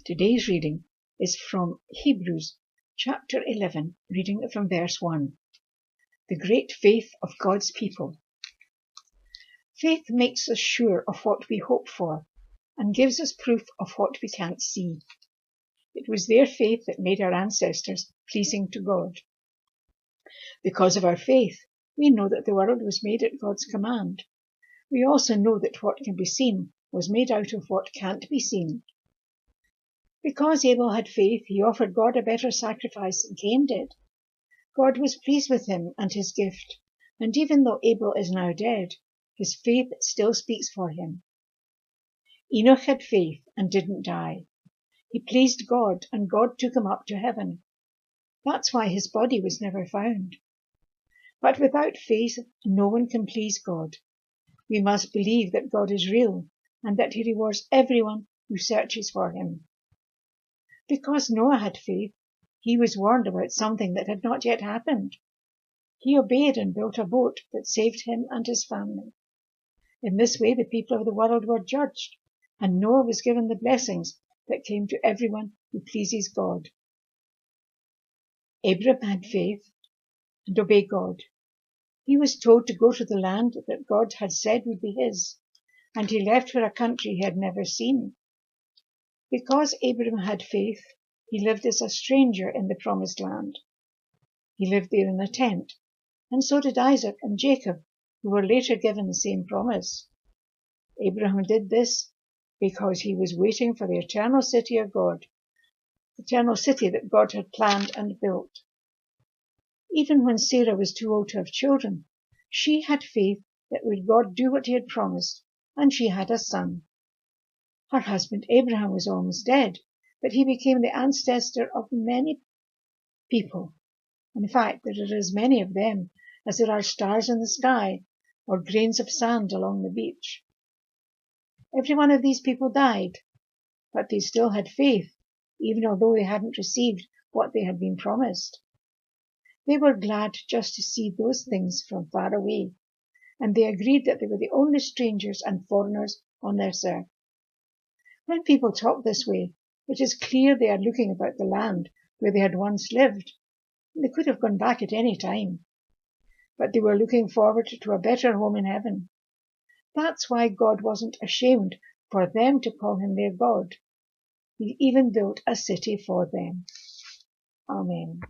Today's reading is from Hebrews chapter 11, reading from verse 1. The great faith of God's people. Faith makes us sure of what we hope for and gives us proof of what we can't see. It was their faith that made our ancestors pleasing to God. Because of our faith, we know that the world was made at God's command. We also know that what can be seen was made out of what can't be seen. Because Abel had faith, he offered God a better sacrifice than Cain did. God was pleased with him and his gift, and even though Abel is now dead, his faith still speaks for him. Enoch had faith and didn't die. He pleased God, and God took him up to heaven. That's why his body was never found. But without faith, no one can please God. We must believe that God is real and that he rewards everyone who searches for him. Because Noah had faith, he was warned about something that had not yet happened. He obeyed and built a boat that saved him and his family. In this way, the people of the world were judged, and Noah was given the blessings that came to everyone who pleases God. Abraham had faith and obeyed God. He was told to go to the land that God had said would be his, and he left for a country he had never seen. Because Abraham had faith, he lived as a stranger in the promised land. He lived there in a tent, and so did Isaac and Jacob, who were later given the same promise. Abraham did this because he was waiting for the eternal city of God, the eternal city that God had planned and built. Even when Sarah was too old to have children, she had faith that would God do what he had promised, and she had a son. Her husband Abraham was almost dead, but he became the ancestor of many people. In fact, there are as many of them as there are stars in the sky or grains of sand along the beach. Every one of these people died, but they still had faith, even although they hadn't received what they had been promised. They were glad just to see those things from far away, and they agreed that they were the only strangers and foreigners on this earth. When people talk this way, it is clear they are looking about the land where they had once lived. They could have gone back at any time, but they were looking forward to a better home in heaven. That's why God wasn't ashamed for them to call him their God. He even built a city for them. Amen.